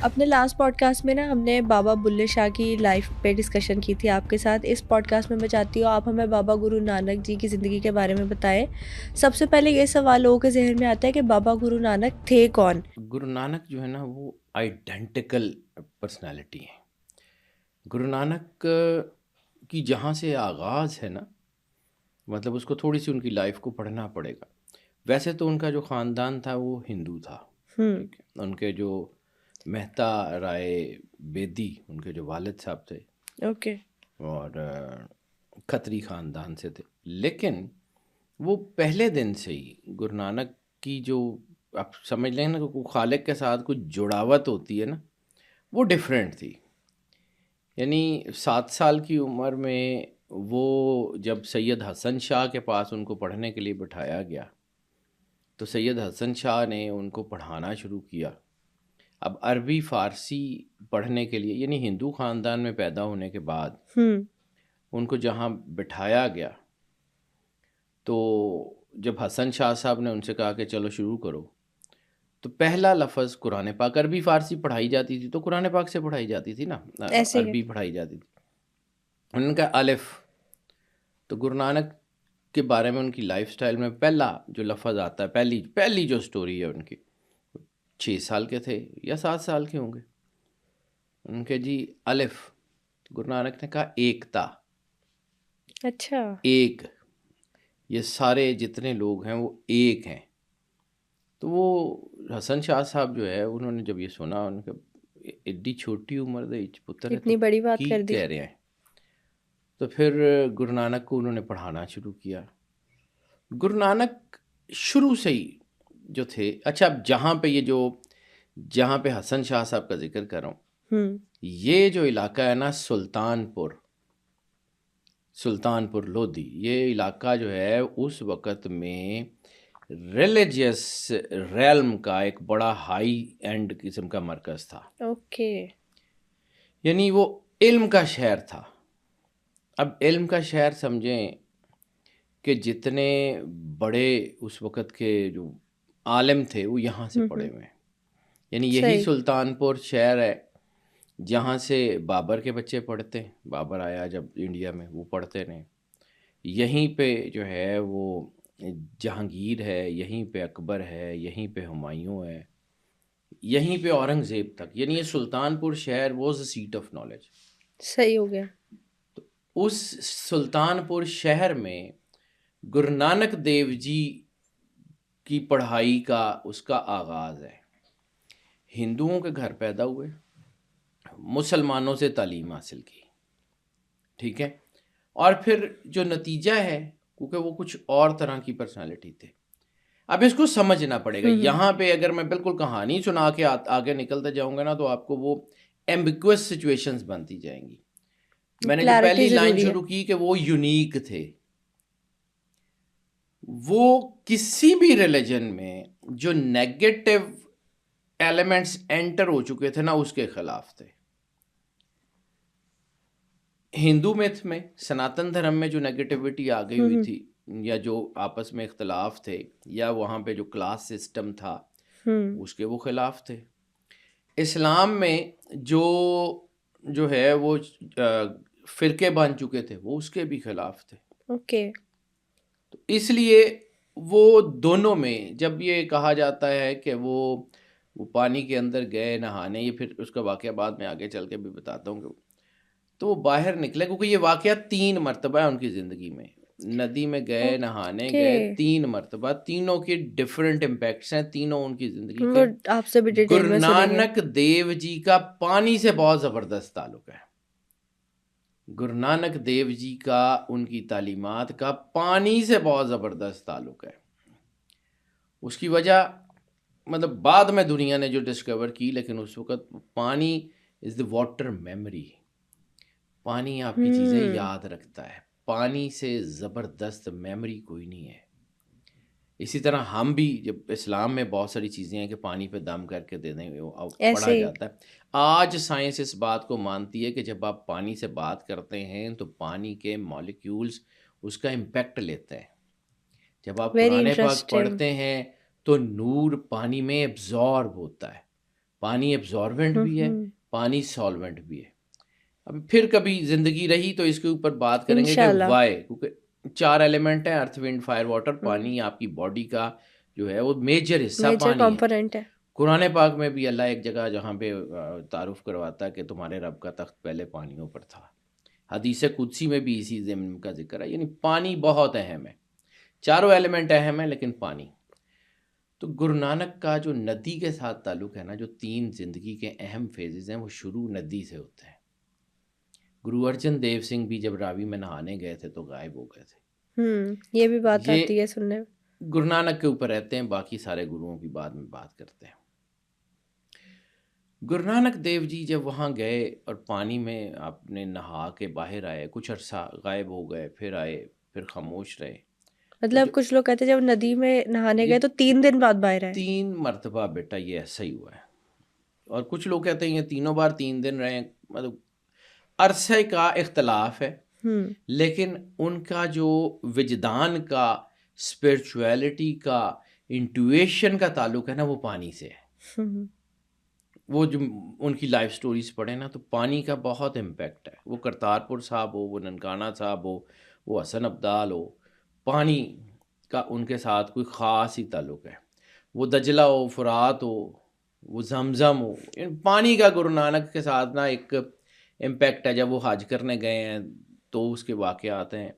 اپنے last pod cost میں نا ہم نے بابا بلے شاہ کی لائف پہ ڈسکشن کی تھی آپ کے ساتھ. اس پوڈ کاسٹ میں چاہتی ہوں آپ ہمیں بابا گرو نانک جی کی زندگی کے بارے میں بتائیں. سب سے پہلے یہ سوال لوگوں کے ذہن میں آتا ہے کہ بابا گرو نانک تھے کون؟ گرو نانک جو ہے نا وہ آئیڈینٹیکل پرسنالٹی ہے. گرو نانک کی جہاں سے آغاز ہے نا، مطلب اس کو تھوڑی سی ان کی لائف کو پڑھنا پڑے گا. ویسے تو ان کا جو خاندان تھا وہ ہندو تھا، ٹھیک ہے. ان کے جو مہتا رائے بیدی ان کے جو والد صاحب تھے، اوکے. اور کھتری خاندان سے تھے. لیکن وہ پہلے دن سے ہی گرو نانک کی جو آپ سمجھ لیں نا کہ خالق کے ساتھ کچھ جڑاوت ہوتی ہے نا، وہ ڈیفرنٹ تھی. یعنی 7 سال کی عمر میں وہ جب سید حسن شاہ کے پاس ان کو پڑھنے کے لیے بٹھایا گیا تو سید حسن شاہ نے ان کو پڑھانا شروع کیا. اب عربی فارسی پڑھنے کے لیے، یعنی ہندو خاندان میں پیدا ہونے کے بعد ان کو جہاں بٹھایا گیا تو جب حسن شاہ صاحب نے ان سے کہا کہ چلو شروع کرو، تو پہلا لفظ قرآن پاک، عربی فارسی پڑھائی جاتی تھی تو قرآن پاک سے پڑھائی جاتی تھی نا، ایسے ہی ہے. عربی پڑھائی جاتی تھی. ان کا الف. تو گرو نانک کے بارے میں ان کی لائف سٹائل میں پہلا جو لفظ آتا ہے، پہلی جو سٹوری ہے ان کی، 6 سال کے تھے یا 7 سال کے ہوں گے. ان کے جی الف، گرو نانک نے کہا ایکتا. اچھا. ایک، یہ سارے جتنے لوگ ہیں وہ ایک ہیں. تو وہ حسن شاہ صاحب جو ہے انہوں نے جب یہ سنا، ان کا ایڈی چھوٹی عمر دے پتر ہے تو اتنی بڑی بات کی کر دی. کہہ رہے ہیں. تو پھر گرو نانک کو انہوں نے پڑھانا شروع کیا. گرو نانک شروع سے ہی جو تھے، اچھا اب جہاں پہ حسن شاہ صاحب کا ذکر کر رہا ہوں، یہ جو علاقہ ہے نا سلطان پور لودھی، یہ علاقہ جو ہے اس وقت میں ریلیجیس ریلم کا ایک بڑا ہائی اینڈ قسم کا مرکز تھا. اوکے. یعنی وہ علم کا شہر تھا. اب علم کا شہر سمجھیں کہ جتنے بڑے اس وقت کے جو عالم تھے وہ یہاں سے پڑھے ہوئے ہیں. یعنی یہی سلطان پور شہر ہے جہاں سے بابر کے بچے پڑھتے ہیں. بابر آیا جب انڈیا میں، وہ پڑھتے رہے. یہیں پہ جو ہے وہ جہانگیر ہے، یہیں پہ اکبر ہے، یہیں پہ ہمایوں ہے، یہیں پہ اورنگزیب تک. یعنی یہ سلطان پور شہر was a set of knowledge. صحیح ہو گیا. تو اس سلطان پور شہر میں گرو نانک دیو جی کی پڑھائی کا اس کا آغاز ہے. ہندوؤں کے گھر پیدا ہوئے، مسلمانوں سے تعلیم حاصل کی، ٹھیک ہے. اور پھر جو نتیجہ ہے، کیونکہ وہ کچھ اور طرح کی پرسنالٹی تھے. اب اس کو سمجھنا پڑے گا. یہاں پہ اگر میں بالکل کہانی سنا کے آگے نکلتے جاؤں گا نا تو آپ کو وہ ایمبیگوس سچویشنز بنتی جائیں گی. میں نے جو پہلی لائن شروع کی کہ وہ یونیک تھے، وہ کسی بھی ریلیجن میں جو نیگیٹو ایلیمنٹس انٹر ہو چکے تھے نا اس کے خلاف تھے. ہندو میتھ میں، سناتن دھرم میں جو نیگیٹیوٹی آ گئی ہوئی تھی یا جو آپس میں اختلاف تھے یا وہاں پہ جو کلاس سسٹم تھا اس کے وہ خلاف تھے. اسلام میں جو ہے وہ فرقے بن چکے تھے وہ اس کے بھی خلاف تھے. اوکے. تو اس لیے وہ دونوں میں جب یہ کہا جاتا ہے کہ وہ پانی کے اندر گئے نہانے، یہ پھر اس کا واقعہ بعد میں آگے چل کے بھی بتاتا ہوں کہ تو وہ باہر نکلے، کیونکہ یہ واقعہ 3 مرتبہ ہے ان کی زندگی میں. ندی میں گئے، نہانے گئے 3 مرتبہ، تینوں کے ڈیفرنٹ امپیکٹس ہیں، تینوں ان کی زندگی کے. آپ سے بھی ڈیٹیل گرو میں سنیں گے. نانک دیو جی کا پانی سے بہت زبردست تعلق ہے. گرو نانک دیو جی کا، ان کی تعلیمات کا پانی سے بہت زبردست تعلق ہے. اس کی وجہ مطلب بعد میں دنیا نے جو ڈسکور کی، لیکن اس وقت پانی از دا واٹر میموری. پانی آپ کی چیزیں یاد رکھتا ہے. پانی سے زبردست میموری کوئی نہیں ہے. اسی طرح ہم بھی، جب اسلام میں بہت ساری چیزیں ہیں کہ پانی پہ دم کر کے دے دیں پڑھا جاتا ہے. آج سائنس اس بات کو مانتی ہے کہ جب آپ پانی سے بات کرتے ہیں تو پانی کے مالیکیولز اس کا امپیکٹ لیتے ہیں. جب آپ قرآن پاک پڑھتے ہیں تو نور پانی میں ایبزارب ہوتا ہے. پانی ایبزاربنٹ بھی ہے، پانی سالونٹ بھی ہے. اب پھر کبھی زندگی رہی تو اس کے اوپر بات کریں گے کہ وائی، کیونکہ 4 ایلیمنٹ ہیں، ارتھ ونڈ فائر واٹر. پانی آپ کی باڈی کا جو ہے وہ میجر حصہ پانی ہے. قرآن پاک میں بھی اللہ ایک جگہ جہاں پہ تعارف کرواتا ہے کہ تمہارے رب کا تخت پہلے پانیوں پر تھا. حدیث قدسی میں بھی اسی ضمن کا ذکر ہے. یعنی پانی بہت اہم ہے، چاروں ایلیمنٹ اہم ہیں لیکن پانی. تو گرو نانک کا جو ندی کے ساتھ تعلق ہے نا، جو 3 زندگی کے اہم فیزز ہیں وہ شروع ندی سے ہوتے ہیں. گرو ارجن دیو سنگھ بھی جب راوی میں نہانے گئے تھے تو غائب ہو گئے تھے. یہ بھی بات آتی ہے سننے. گرو نانک کے اوپر رہتے ہیں، باقی سارے گروؤں کی بعد میں بات کرتے ہیں. گرو نانک دیو جی جب وہاں گئے اور پانی میں آپ نے نہا کے باہر آئے، کچھ عرصہ غائب ہو گئے، پھر آئے، پھر خاموش رہے. مطلب کچھ لوگ کہتے ہیں جب ندی میں نہانے گئے تو 3 دن بعد باہر آئے. 3 مرتبہ بیٹا یہ ایسا ہی ہوا ہے. اور کچھ لوگ کہتے ہیں یہ تینوں بار 3 دن رہے. مطلب عرصے کا اختلاف ہے، لیکن ان کا جو وجدان کا، اسپرچویلٹی کا، انٹویشن کا تعلق ہے نا، وہ پانی سے ہے. وہ جو ان کی لائف سٹوریز پڑھیں نا تو پانی کا بہت امپیکٹ ہے. وہ کرتارپور صاحب ہو، وہ ننکانہ صاحب ہو، وہ حسن عبدال ہو، پانی کا ان کے ساتھ کوئی خاص ہی تعلق ہے. وہ دجلہ ہو، فرات ہو، وہ زمزم ہو، پانی کا گرو نانک کے ساتھ نا ایک امپیکٹ ہے. جب وہ حج کرنے گئے ہیں تو اس کے واقعات ہیں.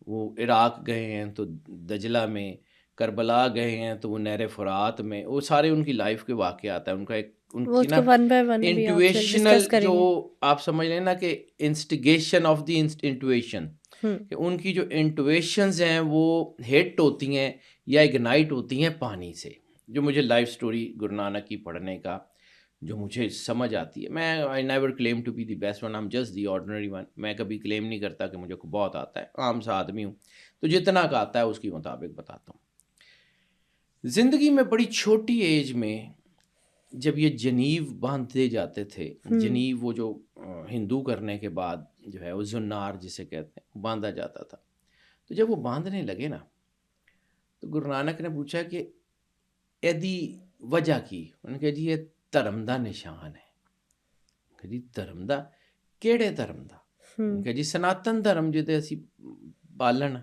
وہ عراق گئے ہیں تو دجلہ میں، کربلا گئے ہیں تو وہ نہر فرات میں، وہ سارے ان کی لائف کے واقعات ہیں. ان کا ایک ان کی نا انٹویشنل جو آپ سمجھ لیں نا کہ انسٹیگیشن آف دی انٹویشن، کہ ان کی جو انٹویشنز ہیں وہ ہٹ ہوتی ہیں یا اگنائٹ ہوتی ہیں پانی سے. جو مجھے لائف سٹوری گرو نانک کی پڑھنے کا جو مجھے سمجھ آتی ہے، میں I never claim to be the best one, I am just the ordinary one. میں کبھی کلیم نہیں کرتا کہ مجھے بہت آتا ہے، عام سا آدمی ہوں، تو جتنا کا آتا ہے اس کے مطابق بتاتا ہوں. زندگی میں بڑی چھوٹی ایج میں جب یہ جنیو باندھتے جاتے تھے، جنیو وہ جو ہندو کرنے کے بعد جو ہے وہ زنار جسے کہتے ہیں باندھا جاتا تھا. تو جب وہ باندھنے لگے نا تو گرو نانک نے پوچھا کہ ایدی وجہ کی. انہوں نے کہا جی یہ دھرم دا نشان ہے. کہ جی دھرم دا کیڑے دھرم دا؟ انہوں نے کہا جی سناتن دھرم جدے اسی پالن.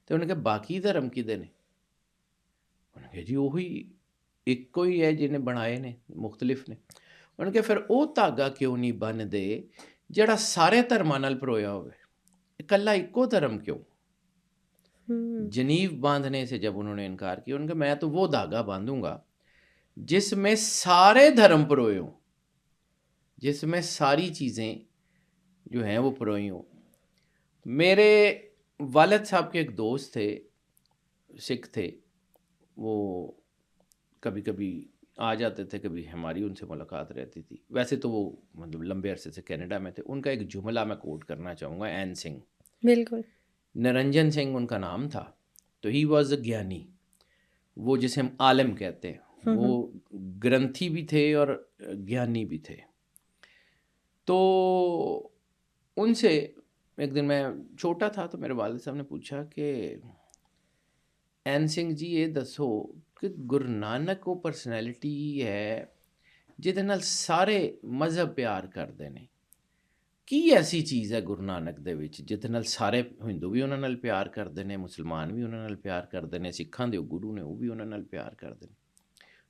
تو انہوں نے کہا باقی دھرم کدے نے؟ انہوں نے کہا جی وہی ایک کوئی ہے جنہیں بنائے نے مختلف نے. انہوں نے کہا پھر وہ دھاگا کیوں نہیں بن دے جڑا سارے دھرماں نال پرویا ہوئے، اکلا ایکو دھرم کیوں؟ جنیو باندھنے سے جب انہوں نے انکار کیا، انہوں نے کہا میں تو وہ دھاگا باندھوں گا جس میں سارے دھرم پروئے ہوں، جس میں ساری چیزیں جو ہیں وہ پروئی ہوں. میرے والد صاحب کے ایک دوست تھے، سکھ تھے، وہ کبھی کبھی آ جاتے تھے، کبھی ہماری ان سے ملاقات رہتی تھی. ویسے تو وہ مطلب لمبے عرصے سے کینیڈا میں تھے. ان کا ایک جملہ میں کوٹ کرنا چاہوں گا، این سنگھ. بالکل. نرنجن سنگھ ان کا نام تھا. تو ہی واز اے گیانی، وہ جسے ہم عالم کہتے ہیں. وہ گرنتھی بھی تھے اور گیانی بھی تھے. تو ان سے ایک دن میں چھوٹا تھا تو میرے والد صاحب نے پوچھا کہ این سنگھ جی یہ دسو کہ گرو نانک وہ پرسنالٹی ہے جہدے نال سارے مذہب پیار کرتے ہیں. کی ایسی چیز ہے گرو نانک دے وچ جہدے نال سارے ہندو بھی انہاں نال پیار کرتے ہیں، مسلمان بھی انہاں نال پیار کرتے ہیں، سکھاں دے گرو نے وہ بھی انہاں نال پیار کرتے ہیں.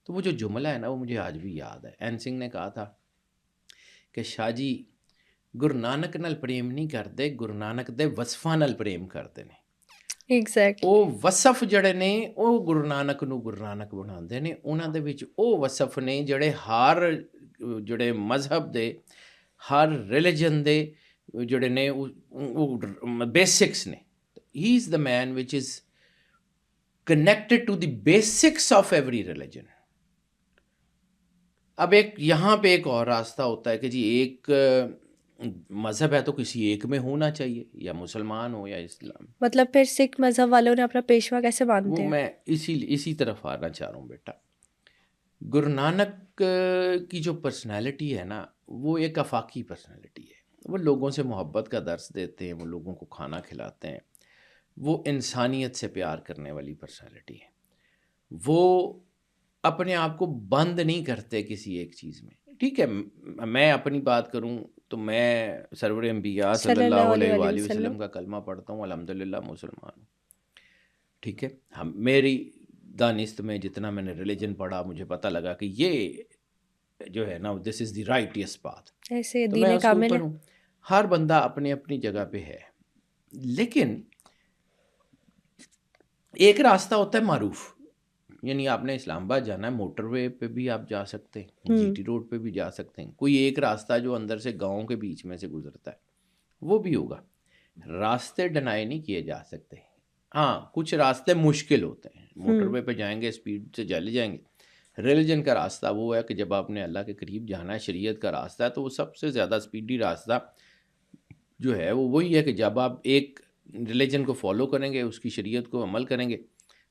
تو وہ جو جملہ ہے نا وہ مجھے آج بھی یاد ہے. این سنگھ نے کہا تھا کہ شاہ جی گرو نانک نال پریم نہیں کرتے، گرو نانک دے وصفاں نال پریم کرتے ہیں. ایگزیکٹلی. وہ وصف جڑے نے وہ گرو نانک نو گرو نانک بناندے نے. انہاں دے وچ او وصف نے جڑے ہر جڑے مذہب دے، ہر ریلیجن دے جڑے نے بیسکس نے. ہی از دا مین وچ is connected to the basics of every religion. اب ایک یہاں پہ ایک اور راستہ ہوتا ہے کہ جی ایک مذہب ہے تو کسی ایک میں ہونا چاہیے، یا مسلمان ہو یا اسلام. مطلب پھر سکھ مذہب والوں نے اپنا پیشوا کیسے وہ مانتے ہیں؟ میں اسی طرف آنا چاہ رہا ہوں بیٹا. گرو نانک کی جو پرسنالٹی ہے نا وہ ایک آفاقی پرسنالٹی ہے. وہ لوگوں سے محبت کا درس دیتے ہیں، وہ لوگوں کو کھانا کھلاتے ہیں، وہ انسانیت سے پیار کرنے والی پرسنالٹی ہے. وہ اپنے آپ کو بند نہیں کرتے کسی ایک چیز میں. ٹھیک ہے, میں اپنی بات کروں تو میں سرور انبیاء صلی اللہ علیہ وآلہ وسلم کا کلمہ پڑھتا ہوں, الحمدللہ مسلمان ہوں. ٹھیک ہے, میری دانست میں جتنا میں نے ریلیجن پڑھا مجھے پتہ لگا کہ یہ جو ہے نا دس از دی رائٹیس پاتھ, ایسے تو میں دین اس کے کامل اوپر ہے. ہوں. ہر بندہ اپنی اپنی جگہ پہ ہے, لیکن ایک راستہ ہوتا ہے معروف, یعنی آپ نے اسلام آباد جانا ہے, موٹر وے پہ بھی آپ جا سکتے ہیں, جی ٹی روڈ پہ بھی جا سکتے ہیں. کوئی ایک راستہ جو اندر سے گاؤں کے بیچ میں سے گزرتا ہے وہ بھی ہوگا. راستے ڈینائی نہیں کیے جا سکتے. ہاں کچھ راستے مشکل ہوتے ہیں, موٹر وے پہ جائیں گے اسپیڈ سے چلے جائیں گے. ریلیجن کا راستہ وہ ہے کہ جب آپ نے اللہ کے قریب جانا ہے, شریعت کا راستہ ہے, تو وہ سب سے زیادہ اسپیڈی راستہ جو ہے وہ وہی ہے کہ جب آپ ایک ریلیجن کو فالو کریں گے, اس کی شریعت کو عمل کریں گے,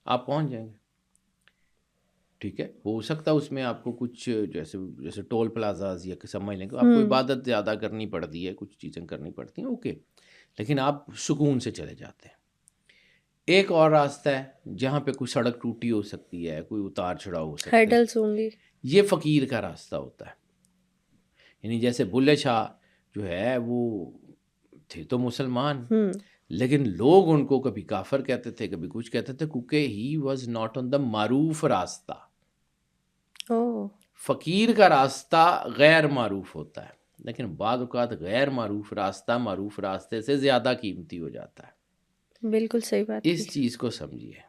آپ پہنچ جائیں گے. ٹھیک ہے, ہو سکتا ہے اس میں آپ کو کچھ جیسے ٹول پلازاز یا سمجھ لیں کہ آپ کو عبادت زیادہ کرنی پڑتی ہے, کچھ چیزیں کرنی پڑتی ہیں, اوکے, لیکن آپ سکون سے چلے جاتے ہیں. ایک اور راستہ ہے جہاں پہ کوئی سڑک ٹوٹی ہو سکتی ہے, کوئی اتار چڑھاؤ ہو سکتے ہیں, ہرڈلز ہوں گی. یہ فقیر کا راستہ ہوتا ہے. یعنی جیسے بلے شاہ جو ہے وہ تھے تو مسلمان, لیکن لوگ ان کو کبھی کافر کہتے تھے, کبھی کچھ کہتے تھے, کیونکہ ہی واز ناٹ آن دا معروف راستہ. فقیر کا راستہ غیر معروف ہوتا ہے, لیکن بعض اوقات غیر معروف راستہ معروف راستے سے زیادہ قیمتی ہو جاتا ہے. بالکل صحیح بات. اس چیز کو سمجھیے.